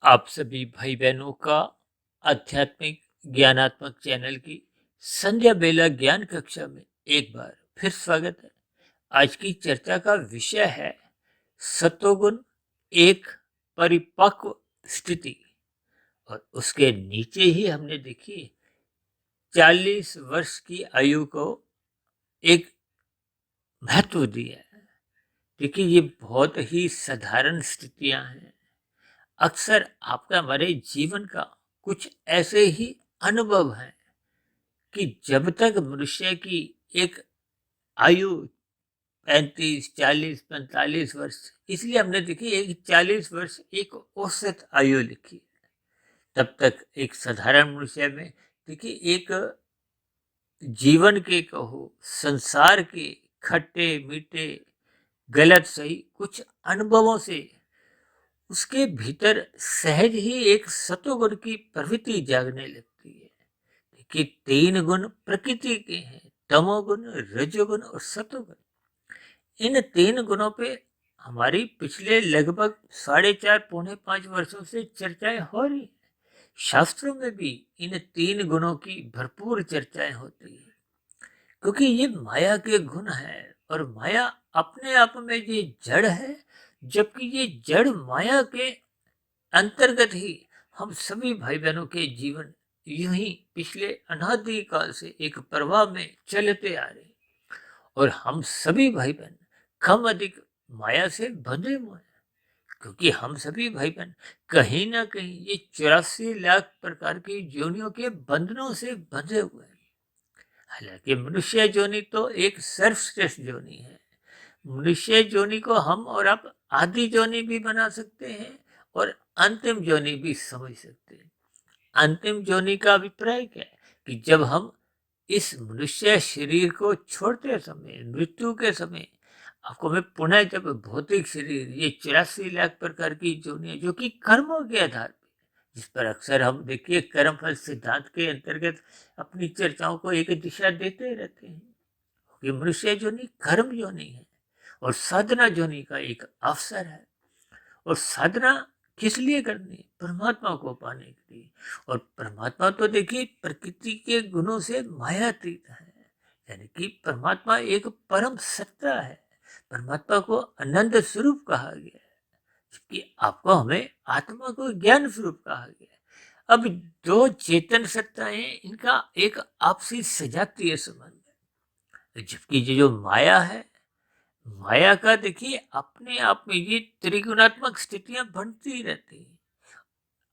आप सभी भाई बहनों का आध्यात्मिक ज्ञानात्मक चैनल की संध्या बेला ज्ञान कक्षा में एक बार फिर स्वागत है। आज की चर्चा का विषय है सतोगुण एक परिपक्व स्थिति। और उसके नीचे ही हमने देखी 40 वर्ष की आयु को एक महत्व दिया है। देखिए, ये बहुत ही साधारण स्थितियां हैं। अक्सर आपका हमारे जीवन का कुछ ऐसे ही अनुभव है कि जब तक मनुष्य की एक आयु 35, 40, 45 वर्ष, इसलिए हमने देखी एक 40 वर्ष एक औसत आयु लिखी। तब तक एक साधारण मनुष्य में देखिए एक जीवन के कहो, संसार के खट्टे मीठे गलत सही कुछ अनुभवों से उसके भीतर सहज ही एक सतोगुण की प्रवृत्ति जागने लगती है। देखिए, 3 गुण प्रकृति के हैं, तमोगुण, रजोगुण और सतोगुण। इन 3 गुणों पे हमारी पिछले लगभग 4.5 पौने 5 वर्षों से चर्चाएं हो रही हैं। शास्त्रों में भी इन 3 गुणों की भरपूर चर्चाएं होती है, क्योंकि ये माया के गुण है। और माया अपने आप में ये जड़ है, जबकि ये जड़ माया के अंतर्गत ही हम सभी भाई बहनों के जीवन यूं ही पिछले अनादि काल से एक प्रवाह में चलते आ रहे हैं। और हम सभी भाई बहन कम अधिक माया से बंधे हुए हैं, क्योंकि हम सभी भाई बहन कहीं ना कहीं ये 84 लाख प्रकार की योनियों के बंधनों से बंधे हुए हैं। हालांकि मनुष्य जोनि तो एक सर्वश्रेष्ठ जोनि है। मनुष्य जोनि को हम और आप आदि जोनि भी बना सकते हैं और अंतिम जोनि भी समझ सकते हैं। अंतिम जोनि का अभिप्राय क्या है कि जब हम इस मनुष्य शरीर को छोड़ते समय, मृत्यु के समय, आपको मैं पुनः जब भौतिक शरीर ये 84 लाख प्रकार की जोनियां जो कि कर्मों के आधार पर, जिस पर अक्सर हम देखिए कर्म फल सिद्धांत के अंतर्गत अपनी चर्चाओं को एक दिशा देते रहते हैं कि मनुष्य जोनि कर्म जोनि है और साधना जोनि का एक अवसर है। और साधना किस लिए करनी है? परमात्मा को पाने के लिए। और परमात्मा तो देखिए प्रकृति के गुणों से मायातीत है, यानी कि परमात्मा एक परम सत्ता है। परमात्मा को आनंद स्वरूप कहा गया है, जबकि आपको हमें आत्मा को ज्ञान स्वरूप कहा गया है। अब दो चेतन सत्ताएं, इनका एक आपसी सजातीय संबंध है। जबकि ये जो माया है, माया का देखिए अपने आप में ये त्रिगुणात्मक स्थितियां बनती रहती हैं।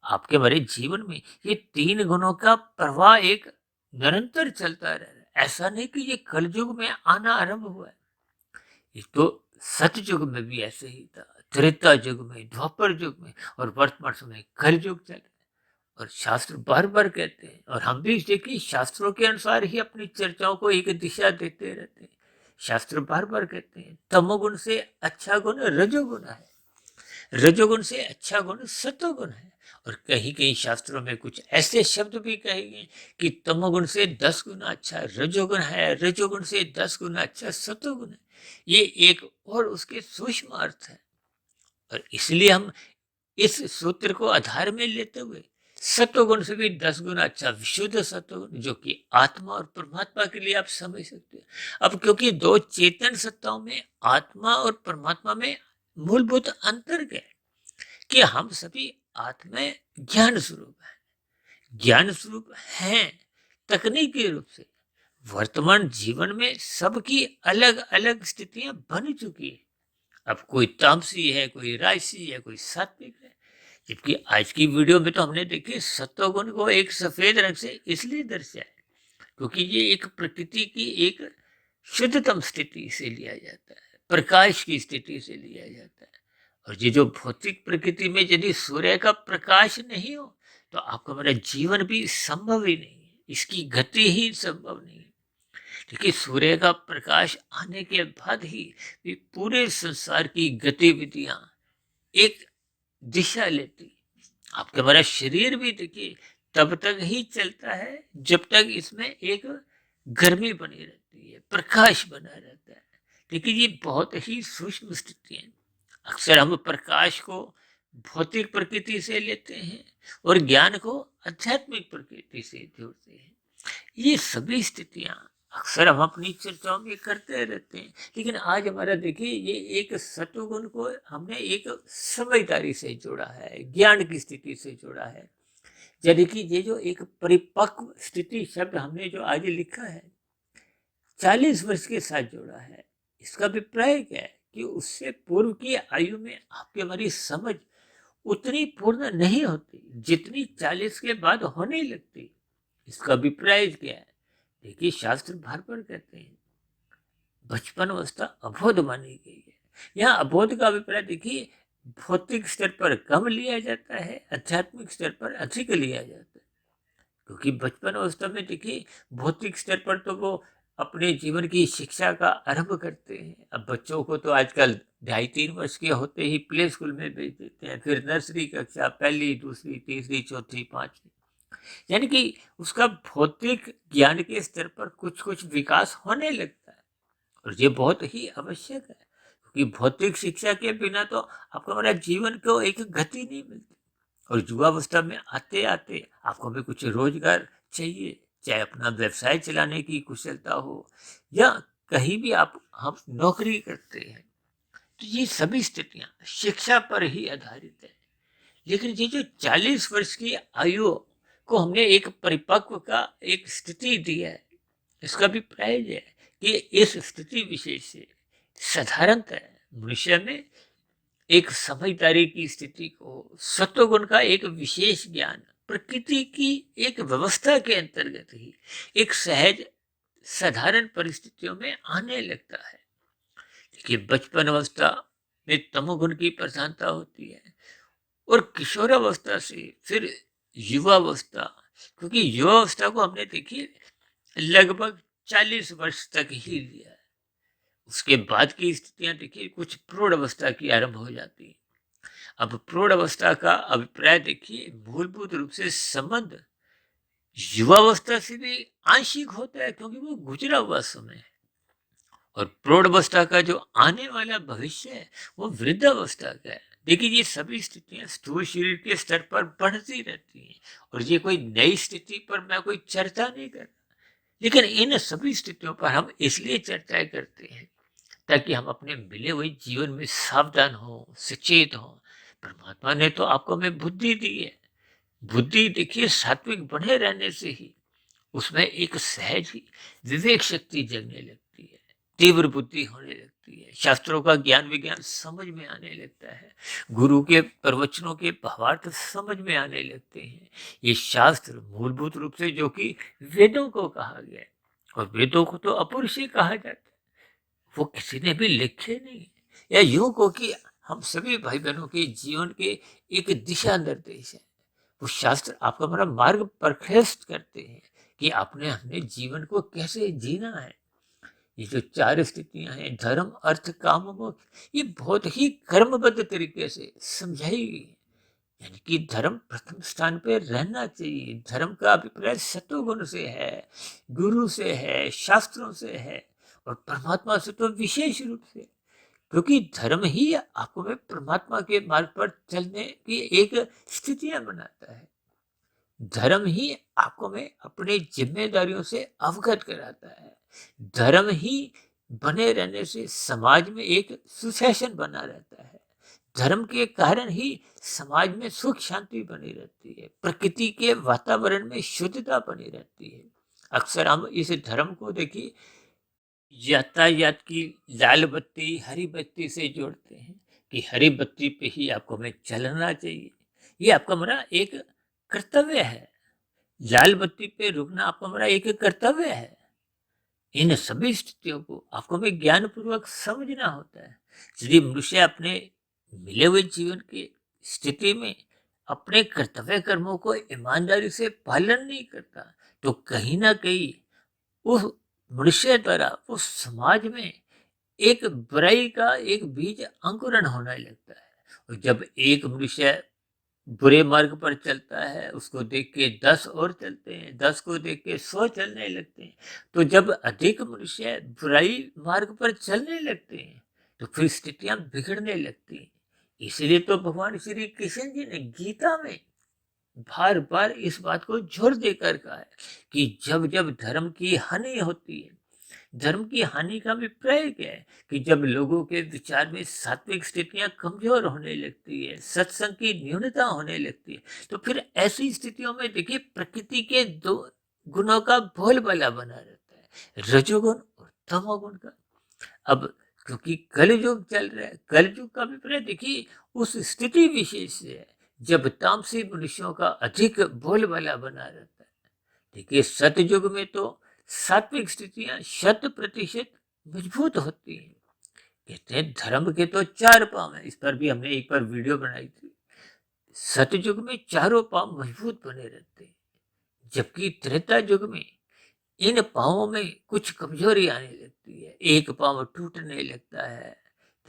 आपके हमारे जीवन में ये 3 गुणों का प्रवाह एक निरंतर चलता रह रहा है। ऐसा नहीं कि ये कलयुग में आना आरंभ हुआ है। ये तो सतयुग में भी ऐसे ही था, त्रेता युग में, द्वापर युग में और वर्तमान समय कलयुग चल रहा है। और शास्त्र बार बार कहते हैं, और हम भी देखिए शास्त्रों के अनुसार ही अपनी चर्चाओं को एक दिशा देते रहते हैं। शास्त्र बार बार कहते हैं तमोगुण से अच्छा गुण रजोगुण है, रजोगुण से अच्छा गुण सतोगुण है। और कहीं कहीं शास्त्रों में कुछ ऐसे शब्द भी कहे गए कि तमोगुण से 10 गुना अच्छा रजोगुण है, रजोगुण से 10 गुना अच्छा सतोगुण है। ये एक और उसके सूक्ष्म अर्थ है। और इसलिए हम इस सूत्र को आधार में लेते हुए सत्वगुण से भी 10 गुना अच्छा विशुद्ध सत्वगुण, जो कि आत्मा और परमात्मा के लिए आप समझ सकते हैं। अब क्योंकि दो चेतन सत्ताओं में, आत्मा और परमात्मा में मूलभूत अंतर क्या है कि हम सभी आत्मा ज्ञान स्वरूप है, ज्ञान स्वरूप हैं। तकनीकी रूप से वर्तमान जीवन में सबकी अलग अलग स्थितियां बन चुकी है। अब कोई तामसी है, कोई राजसी है, कोई सात्विक है। जबकि आज की वीडियो में तो हमने देखी सत्वगुण को एक सफेद रंग से इसलिए दर्शाया क्योंकि ये एक प्रकृति की एक शुद्धतम स्थिति से लिया जाता है, प्रकाश की स्थिति से लिया जाता है। और ये जो भौतिक प्रकृति में यदि सूर्य का प्रकाश नहीं हो तो आपका मेरा जीवन भी संभव ही नहीं है, इसकी गति ही संभव नहीं है। देखिए, सूर्य का प्रकाश आने के बाद ही पूरे संसार की गतिविधियां एक दिशा लेती। आपका हमारा शरीर भी देखिए तब तक ही चलता है जब तक इसमें एक गर्मी बनी रहती है, प्रकाश बना रहता है। लेकिन ये बहुत ही सूक्ष्म स्थिति है। अक्सर हम प्रकाश को भौतिक प्रकृति से लेते हैं और ज्ञान को आध्यात्मिक प्रकृति से जोड़ते हैं। ये सभी स्थितियां अक्सर हम अपनी चर्चाओं में करते रहते हैं, लेकिन आज हमारा देखिए ये एक सत्वगुण को हमने एक समझदारी से जोड़ा है, ज्ञान की स्थिति से जोड़ा है। यानी कि ये जो एक परिपक्व स्थिति शब्द हमने जो आज लिखा है 40 वर्ष के साथ जोड़ा है, इसका अभिप्राय क्या है कि उससे पूर्व की आयु में आपकी हमारी समझ उतनी पूर्ण नहीं होती जितनी 40 के बाद होने लगती। इसका अभिप्राय क्या है? देखिए शास्त्र बार बार कहते हैं बचपन अवस्था अबोध मानी गई है। यहाँ अबोध का अभिप्राय देखिए भौतिक स्तर पर कम लिया जाता है, आध्यात्मिक स्तर पर अधिक लिया जाता है। क्योंकि बचपन अवस्था में देखिए भौतिक स्तर पर तो वो अपने जीवन की शिक्षा का आरंभ करते हैं। अब बच्चों को तो आजकल 2.5-3 वर्ष के होते ही प्ले स्कूल में भेज देते हैं, फिर नर्सरी कक्षा, पहली, दूसरी, तीसरी, चौथी, पांचवी, यानी कि उसका भौतिक ज्ञान के स्तर पर कुछ कुछ विकास होने लगता है। और ये बहुत ही आवश्यक है, क्योंकि भौतिक शिक्षा के बिना तो आपको हमारा जीवन को एक गति नहीं मिलती। और युवावस्था में आते आते आपको भी कुछ रोजगार चाहिए, चाहे अपना व्यवसाय चलाने की कुशलता हो या कहीं भी हम नौकरी करते हैं, तो ये सभी स्थितियां शिक्षा पर ही आधारित है। लेकिन ये जो 40 वर्ष की आयु को हमने एक परिपक्व का एक स्थिति दी है, इसका भी प्राय है कि इस स्थिति विशेष से साधारणतः मनुष्य में एक समझदारी की स्थिति को, सत्वगुण का एक विशेष ज्ञान, प्रकृति की एक व्यवस्था के अंतर्गत ही एक सहज साधारण परिस्थितियों में आने लगता है। देखिए बचपन अवस्था में तमोगुण की प्रधानता होती है और किशोरावस्था से फिर युवावस्था, क्योंकि युवावस्था को हमने देखिए लगभग 40 वर्ष तक ही लिया है। उसके बाद की स्थितियां देखिए कुछ प्रौढ़ अवस्था की आरंभ हो जाती है। अब प्रौढ़ अवस्था का अभिप्राय देखिए मूलभूत रूप से संबंध युवावस्था से भी आंशिक होता है, क्योंकि वो गुजरा हुआ समय है। और प्रौढ़ अवस्था का जो आने वाला भविष्य है वो वृद्धावस्था का है। देखिए ये सभी स्थितियां स्थूल शरीर के स्तर पर बढ़ती रहती हैं, और ये कोई नई स्थिति पर मैं कोई चर्चा नहीं कर रहा, लेकिन इन सभी स्थितियों पर हम इसलिए चर्चा करते हैं ताकि हम अपने मिले हुए जीवन में सावधान हो, सचेत हो। परमात्मा ने तो आपको हमें बुद्धि दी है। बुद्धि देखिए सात्विक बने रहने से ही उसमें एक सहज ही विवेक शक्ति जगने लगती है, तीव्र बुद्धि होने लगती है, शास्त्रों का ज्ञान विज्ञान समझ में आने लगता है, गुरु के प्रवचनों के भावार्थ समझ में आने लगते हैं। ये शास्त्र मूलभूत रूप से जो कि वेदों को कहा गया है, और वेदों को तो अपुरुषी कहा जाता है, वो किसी ने भी लिखे नहीं, या यूं को कि हम सभी भाई बहनों के जीवन के एक दिशा निर्देश है। वो शास्त्र आपका हमारा मार्ग प्रशस्त करते हैं कि आपने हमने जीवन को कैसे जीना है। ये जो 4 स्थितियां हैं धर्म अर्थ काम मोक्ष, ये बहुत ही कर्मबद्ध तरीके से समझाई गई है। यानी कि धर्म प्रथम स्थान पे रहना चाहिए। धर्म का अभिप्राय सत्वगुण से है, गुरु से है, शास्त्रों से है, और परमात्मा से तो विशेष रूप से, क्योंकि धर्म ही आपको में परमात्मा के मार्ग पर चलने की एक स्थितियां बनाता है। धर्म ही आपको में अपने जिम्मेदारियों से अवगत कराता है। धर्म ही बने रहने से समाज में एक सुशासन बना रहता है। धर्म के कारण ही समाज में सुख शांति बनी रहती है, प्रकृति के वातावरण में शुद्धता बनी रहती है। अक्सर हम इस धर्म को देखिए यातायात की लाल बत्ती हरी बत्ती से जोड़ते हैं कि हरी बत्ती पे ही आपको हमें चलना चाहिए, ये आपका हमारा एक कर्तव्य है। लाल बत्ती पे रुकना आपका हमारा एक कर्तव्य है। इन सभी स्थितियों को आपको हमें ज्ञान पूर्वक समझना होता है। यदि मनुष्य अपने मिले हुए जीवन की स्थिति में अपने कर्तव्य कर्मों को ईमानदारी से पालन नहीं करता, तो कहीं ना कहीं उस मनुष्य द्वारा उस समाज में एक बुराई का एक बीज अंकुरण होने लगता है। और जब एक मनुष्य बुरे मार्ग पर चलता है, उसको देख के 10 और चलते हैं, 10 को देख के 100 चलने लगते हैं। तो जब अधिक मनुष्य बुराई मार्ग पर चलने लगते हैं, तो फिर स्थितियां बिगड़ने लगती हैं। इसलिए तो भगवान श्री कृष्ण जी ने गीता में बार बार इस बात को जोर देकर कहा है कि जब जब धर्म की हानि होती है, धर्म की हानि का अभिप्राय क्या है कि जब लोगों के विचार में सात्विक स्थितियां कमजोर होने लगती है, सत्संग की न्यूनता होने लगती है, तो फिर ऐसी स्थितियों में देखिए प्रकृति के दो गुणों का बोलबाला बना रहता है, रजोगुण और तमोगुण का। अब क्योंकि कलयुग चल रहा है, कलयुग का अभिप्राय देखिए उस स्थिति विशेष से है जब तामसी मनुष्यों का अधिक बोलबाला बना रहता है। देखिए सतयुग में तो सात्विक स्थितियां 100% मजबूत होती हैं। कहते हैं धर्म के तो 4 पांव हैं, इस पर भी हमने एक बार वीडियो बनाई थी। सतयुग में चारों पांव मजबूत बने रहते हैं, जबकि त्रेता युग में इन पांवों में कुछ कमजोरी आने लगती है, एक पांव टूटने लगता है।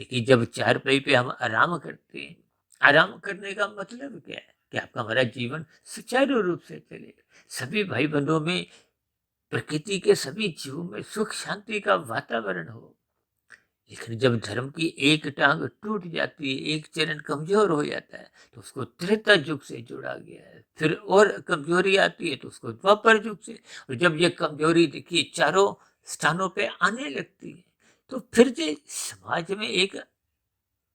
देखिए जब चारपाई पे हम आराम करते हैं, आराम करने का मतलब क्या है कि आपका हमारा जीवन सुचारू रूप से चले, सभी भाई बंधुओं में, प्रकृति के सभी जीवों में सुख शांति का वातावरण हो। लेकिन जब धर्म की एक टांग टूट जाती है, एक चरण कमजोर हो जाता है, तो उसको त्रेता युग से जोड़ा गया है। फिर और कमजोरी आती है तो उसको द्वापर युग से। और जब ये कमजोरी देखिए चारों स्थानों पे आने लगती है, तो फिर जो समाज में एक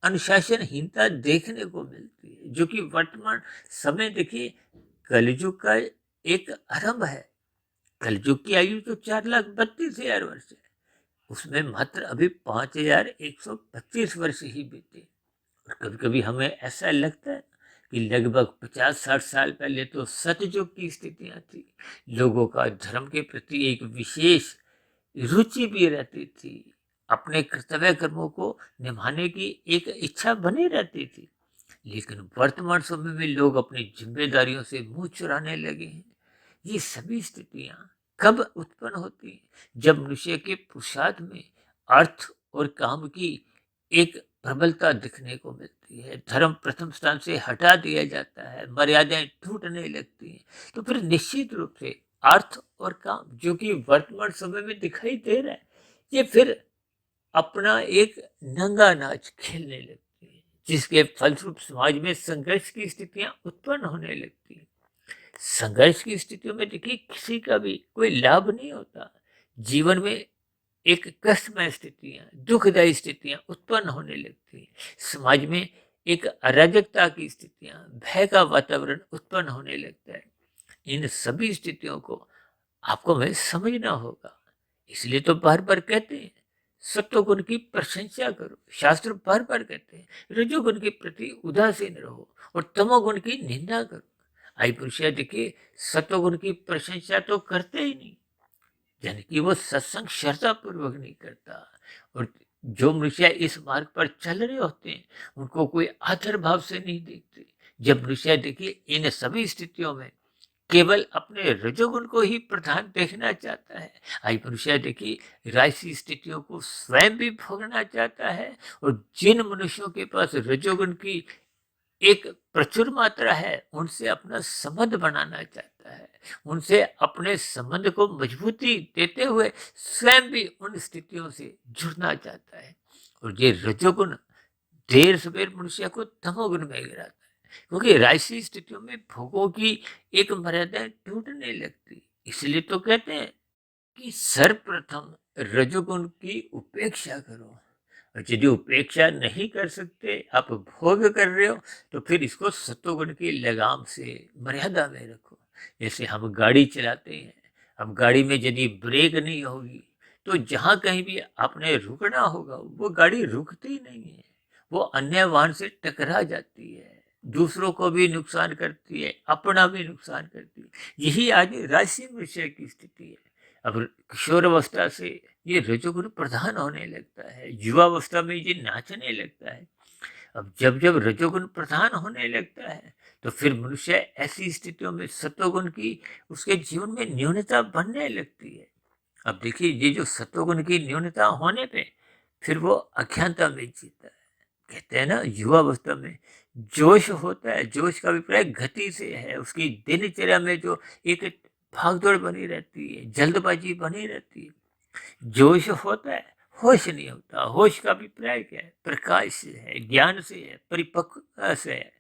अनुशासनहीनता देखने को मिलती है, जो कि वर्तमान समय देखिए कलयुग का एक आरंभ है। कलयुग की आयु तो 4,32,000 वर्ष है, उसमें मात्र अभी 5,125 वर्ष ही बीते। और कभी कभी हमें ऐसा लगता है कि लगभग 50-60 साल पहले तो सतयुग की स्थितियां थी, लोगों का धर्म के प्रति एक विशेष रुचि भी रहती थी, अपने कर्तव्य कर्मों को निभाने की एक इच्छा बनी रहती थी। लेकिन वर्तमान समय में लोग अपनी जिम्मेदारियों से मुंह चुराने लगे हैं। ये सभी स्थितियां कब उत्पन्न होती हैं? जब मनुष्य के पुरुषार्थ में अर्थ और काम की एक प्रबलता दिखने को मिलती है, धर्म प्रथम स्थान से हटा दिया जाता है, मर्यादाएं टूटने लगती हैं, तो फिर निश्चित रूप से अर्थ और काम जो कि वर्तमान समय में दिखाई दे रहा है, ये फिर अपना एक नंगा नाच खेलने लगती है, जिसके फलस्वरूप समाज में संघर्ष की स्थितियां उत्पन्न होने लगती हैं। संघर्ष की स्थितियों में देखिए किसी का भी कोई लाभ नहीं होता। जीवन में एक कष्टमय स्थितियां, दुखदायी स्थितियां उत्पन्न होने लगती हैं। समाज में एक अराजकता की स्थितियां, भय का वातावरण उत्पन्न होने लगता है। इन सभी स्थितियों को आपको हमें समझना होगा। इसलिए तो बार बार कहते हैं सत्वगुण की प्रशंसा करो। शास्त्र बार बार कहते हैं रजोगुण के प्रति उदासीन रहो और तमोगुण की निंदा करो। आई पुरुषिया देखिए सत्वगुण की प्रशंसा तो करते ही नहीं, यानी कि वो सत्संग श्रद्धा पूर्वक नहीं करता। और जो मनुष्य इस मार्ग पर चल रहे होते हैं उनको कोई आदर भाव से नहीं देखते। जब मनुष्य देखिए इन सभी स्थितियों में केवल अपने रजोगुण को ही प्रधान देखना चाहता है, आई मनुष्य देखिए राशि स्थितियों को स्वयं भी भोगना चाहता है। और जिन मनुष्यों के पास रजोगुण की एक प्रचुर मात्रा है उनसे अपना संबंध बनाना चाहता है, उनसे अपने संबंध को मजबूती देते हुए स्वयं भी उन स्थितियों से जुड़ना चाहता है। और ये रजोगुण देर सवेर मनुष्य को तमोगुण में गिराता है, क्योंकि राशि स्थितियों में भोगों की एक मर्यादा टूटने लगती। इसलिए तो कहते हैं कि सर्वप्रथम रजोगुण की उपेक्षा करो। और यदि उपेक्षा नहीं कर सकते, आप भोग कर रहे हो, तो फिर इसको सत्वगुण की लगाम से मर्यादा में रखो। जैसे हम गाड़ी चलाते हैं, अब गाड़ी में यदि ब्रेक नहीं होगी तो जहाँ कहीं भी आपने रुकना होगा वो गाड़ी रुकती नहीं है, वो अन्य वाहन से टकरा जाती है, दूसरों को भी नुकसान करती है, अपना भी नुकसान करती है। यही आज राशि विषय की स्थिति है। अब किशोर अवस्था से ये रजोगुण प्रधान होने लगता है, युवावस्था में ये नाचने लगता है। अब जब जब रजोगुण प्रधान होने लगता है तो फिर मनुष्य ऐसी स्थितियों में सत्वगुण की उसके जीवन में न्यूनता बनने लगती है। अब देखिए ये जो सत्वगुण की न्यूनता होने पे फिर वो अज्ञानता में जीता है। कहते हैं ना युवावस्था में जोश होता है, जोश का अभिप्राय गति से है, उसकी दिनचर्या में जो एक भागदौड़ बनी रहती है, जल्दबाजी बनी रहती है, जोश होता है, होश नहीं होता। होश का अभिप्राय क्या है? प्रकाश से है, ज्ञान से है, परिपक्वता से है।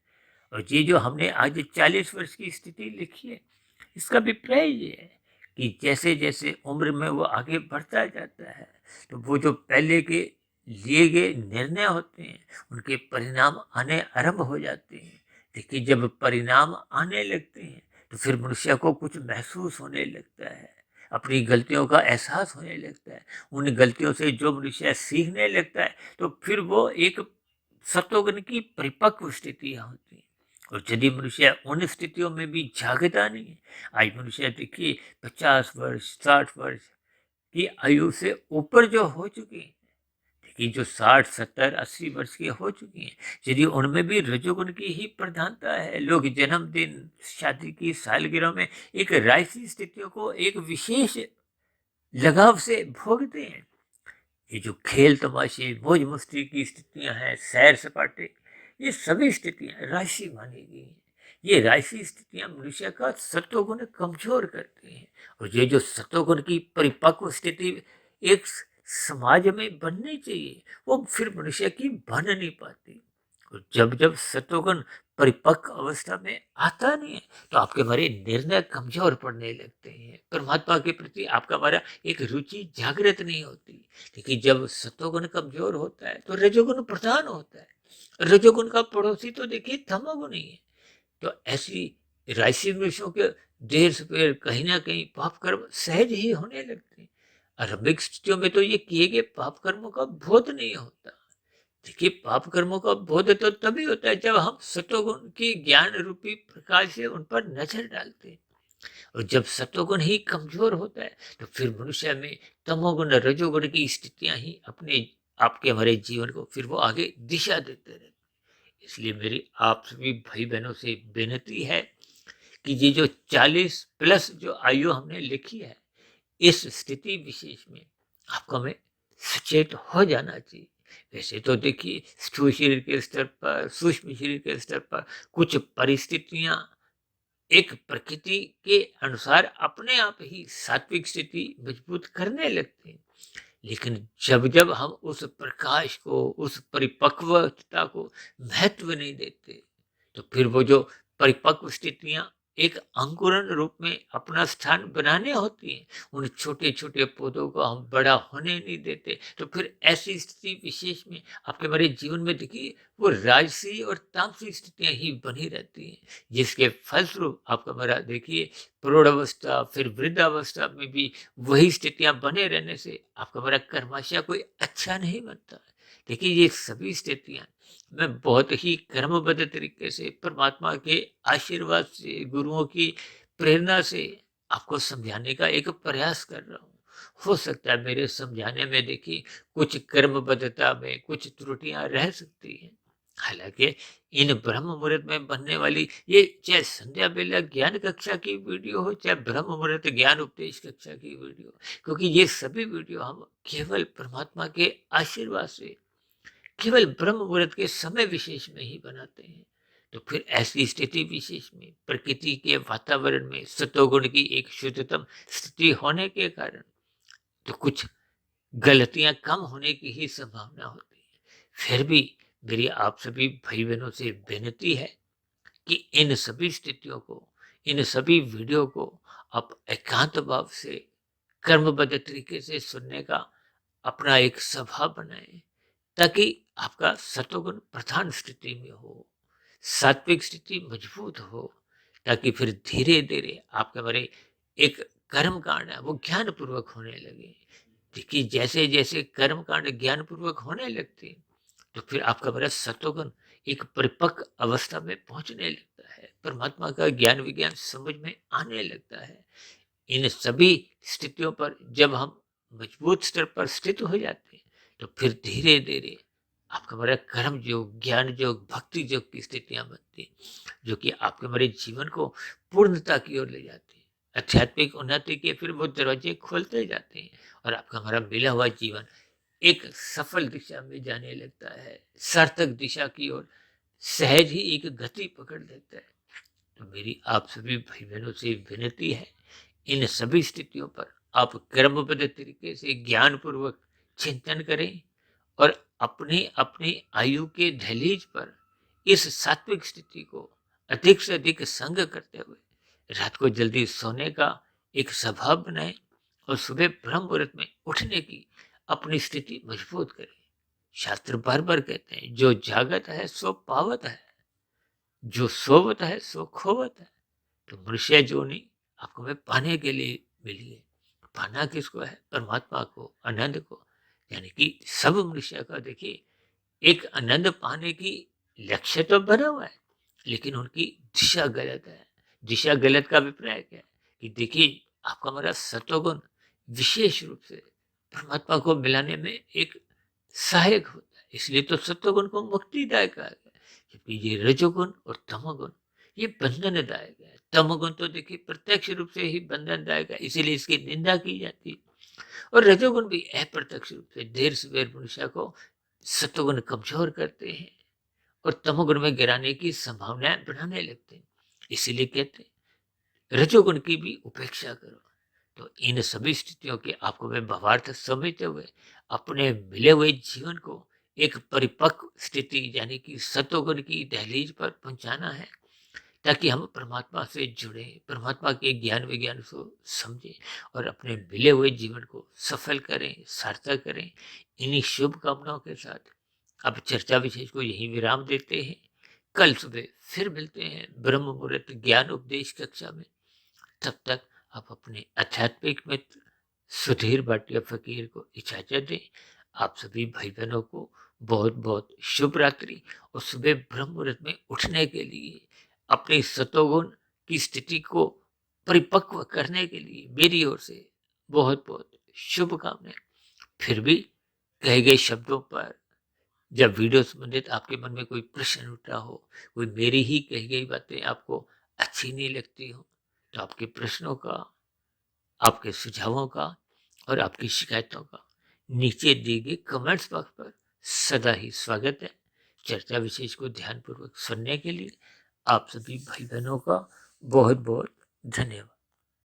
और ये जो हमने आज 40 वर्ष की स्थिति लिखी है, इसका अभिप्राय ये है कि जैसे जैसे उम्र में वो आगे बढ़ता जाता है, तो वो जो पहले के लिए गए निर्णय होते हैं, उनके परिणाम आने आरंभ हो जाते हैं। देखिए, जब परिणाम आने लगते हैं तो फिर मनुष्य को कुछ महसूस होने लगता है, अपनी गलतियों का एहसास होने लगता है। उन गलतियों से जो मनुष्य सीखने लगता है, तो फिर वो एक सत्वगुण की परिपक्व स्थितियां होती हैं। और यदि मनुष्य उन स्थितियों में भी जागता नहीं है, आज मनुष्य देखिए 50 वर्ष 60 वर्ष की आयु से ऊपर जो हो चुके हैं, देखिए जो 60 70 80 वर्ष के हो चुकी हैं, यदि उनमें भी रजोगुण की ही प्रधानता है, लोग जन्मदिन शादी की सालगिरह में एक राजसी स्थितियों को एक विशेष लगाव से भोगते हैं। ये जो खेल तमाशे मौज मस्ती की स्थितियां हैं, सैर सपाटे, ये सभी स्थितियां राशि मानी गई हैं। ये राशि स्थितियां मनुष्य का सत्वगुण कमजोर करती हैं। और ये जो सत्वगुण की परिपक्व स्थिति एक समाज में बननी चाहिए, वो फिर मनुष्य की बन नहीं पाती। और जब जब सत्वगुण परिपक्व अवस्था में आता नहीं है, तो आपके हमारे निर्णय कमजोर पड़ने लगते हैं। परमात्मा के प्रति आपका हमारा एक रुचि जागृत नहीं होती। देखिए, जब सत्वगुण कमजोर होता है तो रजोगुण प्रधान होता है। रजोगुण का पड़ोसी तो देखिए तमोगुण ही है। तो ऐसी राशि वृक्षों के देर सवेर कहीं ना कहीं पाप कर्म सहज ही होने लगते हैं। आरंभिक स्थितियों में तो ये किए गए पाप कर्मों का बोध नहीं होता। देखिए, पाप कर्मों का बोध तो तभी होता है जब हम सत्वगुण की ज्ञान रूपी प्रकाश से उन पर नजर डालते हैं। और जब सत्वगुण ही कमजोर होता है, तो फिर मनुष्य में तमोगुण रजोगुण की स्थितियां ही अपने आपके हमारे जीवन को फिर वो आगे दिशा देते रहते हैं। इसलिए मेरी आप सभी भाई बहनों से विनती है कि ये जो 40+ जो आयु हमने लिखी है, इस स्थिति विशेष में आपको हमें सचेत हो जाना चाहिए। वैसे तो देखिए, स्थूल शरीर के स्तर पर, सूक्ष्म शरीर के स्तर पर कुछ परिस्थितियां एक प्रकृति के अनुसार अपने आप ही सात्विक स्थिति मजबूत करने लगते हैं। लेकिन जब जब हम उस प्रकाश को, उस परिपक्वता को महत्व नहीं देते, तो फिर वो जो परिपक्व स्थितियां एक अंकुरन रूप में अपना स्थान बनाने होती हैं, उन छोटे छोटे पौधों को हम बड़ा होने नहीं देते, तो फिर ऐसी स्थिति विशेष में आपके हमारे जीवन में देखिए, वो राजसी और तामसी स्थितियां ही बनी रहती हैं, जिसके फलस्वरूप आपका हमारा देखिए प्रौढ़ अवस्था फिर वृद्धावस्था में भी वही स्थितियां बने रहने से आपका हमारा कर्माशय कोई अच्छा नहीं बनता। देखिए, ये सभी स्थितियां मैं बहुत ही कर्मबद्ध तरीके से परमात्मा के आशीर्वाद से, गुरुओं की प्रेरणा से आपको समझाने का एक प्रयास कर रहा हूँ। हो सकता है मेरे समझाने में देखिए कुछ कर्मबद्धता में कुछ त्रुटियां रह सकती हैं। हालांकि इन ब्रह्म मुहूर्त में बनने वाली ये चाहे संध्या बेला ज्ञान कक्षा की वीडियो हो, चाहे ब्रह्म मुहूर्त ज्ञान उपदेश कक्षा की वीडियो, क्योंकि ये सभी वीडियो हम केवल परमात्मा के आशीर्वाद से केवल ब्रह्म मुहूर्त के समय विशेष में ही बनाते हैं। तो फिर ऐसी स्थिति विशेष में प्रकृति के वातावरण में सतोगुण की एक शुद्धतम स्थिति होने के कारण तो कुछ गलतियां कम होने की ही संभावना होती है। फिर भी मेरी आप सभी भाई बहनों से विनती है कि इन सभी स्थितियों को, इन सभी वीडियो को आप एकांत भाव से कर्मबद्ध तरीके से सुनने का अपना एक स्वभाव बनाएं, ताकि आपका सत्वगुण प्रधान स्थिति में हो, सात्विक स्थिति मजबूत हो, ताकि फिर धीरे धीरे आपके हमारे एक कर्म कांड है वो ज्ञान पूर्वक होने लगे। देखिए, जैसे जैसे कर्म कांड ज्ञान पूर्वक होने लगते हैं, तो फिर आपका हमारा सत्वगुण एक परिपक्व अवस्था में पहुंचने लगता है, परमात्मा का ज्ञान विज्ञान समझ में आने लगता है। इन सभी स्थितियों पर जब हम मजबूत स्तर पर स्थित हो जाते हैं, तो फिर धीरे धीरे आपका हमारा कर्म योग, ज्ञान योग, भक्ति योग की स्थितियां बनती हैं, जो कि आपके हमारे जीवन को पूर्णता की ओर ले जाती है। आध्यात्मिक उन्नति के फिर वो दरवाजे खोलते जाते हैं, और आपका हमारा मिला हुआ जीवन एक सफल दिशा में जाने लगता है, सार्थक दिशा की ओर सहज ही एक गति पकड़ लेता है। तो मेरी आप सभी भाई बहनों से विनती है, इन सभी स्थितियों पर आप कर्मबद्ध तरीके से ज्ञान पूर्वक चिंतन करें और अपनी अपनी आयु के दहलीज पर इस सात्विक स्थिति को अधिक से अधिक संग करते हुए रात को जल्दी सोने का एक स्वभाव बनाएं और सुबह ब्रह्म मुहूर्त में उठने की अपनी स्थिति मजबूत करें। शास्त्र बार बार कहते हैं, जो जागत है सो पावत है, जो सोवत है सो खोवत है। तो मनुष्य जोनि आपको मैं पाने के लिए मिली है। पाना किसको है? परमात्मा को, आनंद को। यानी कि सब मनुष्य का देखिए एक आनंद पाने की लक्ष्य तो बना हुआ है, लेकिन उनकी दिशा गलत है। दिशा गलत का अभिप्राय क्या है कि देखिए आपका हमारा सत्वगुण विशेष रूप से परमात्मा को मिलाने में एक सहायक होता है, इसलिए तो सत्वगुण को मुक्तिदायक कहा गया। जबकि ये रजोगुण और तमोगुण ये बंधनदायक है। तमोगुण तो देखिए प्रत्यक्ष रूप से ही बंधनदायक है, इसीलिए इसकी निंदा की जाती है। और रजोगुण भी अप्रत्यक्ष रूप से देर सवेर मनुष्य को सत्वगुण कमजोर करते हैं और तमोगुण में गिराने की संभावनाएं बढ़ाने लगते हैं। इसीलिए कहते हैं रजोगुण की भी उपेक्षा करो। तो इन सभी स्थितियों के आपको मैं भावार्थ समझते हुए अपने मिले हुए जीवन को एक परिपक्व स्थिति यानी कि सत्वगुण की दहलीज पर पहुंचाना है, ताकि हम परमात्मा से जुड़े, परमात्मा के ज्ञान विज्ञान को समझें और अपने मिले हुए जीवन को सफल करें, सार्थक करें। इन्हीं शुभकामनाओं के साथ अब चर्चा विशेष को यही विराम देते हैं। कल सुबह फिर मिलते हैं ब्रह्म मुहूर्त ज्ञान उपदेश कक्षा में। तब तक आप अपने आध्यात्मिक मित्र सुधीर भाटिया फकीर को इजाजत दें। आप सभी भाई बहनों को बहुत बहुत शुभ रात्रि और सुबह ब्रह्म मुहूर्त में उठने के लिए अपने सतोगुण की स्थिति को परिपक्व करने के लिए मेरी ओर से बहुत बहुत शुभकामनाएं। फिर भी कहे गए शब्दों पर जब वीडियो संबंधित आपके मन में कोई प्रश्न उठा हो, कोई मेरी ही कही गई बातें आपको अच्छी नहीं लगती हो, तो आपके प्रश्नों का, आपके सुझावों का और आपकी शिकायतों का नीचे दिए गए कमेंट्स बॉक्स पर सदा ही स्वागत है। चर्चा विशेष को ध्यानपूर्वक सुनने के लिए आप सभी भाई बहनों का बहुत बहुत धन्यवाद।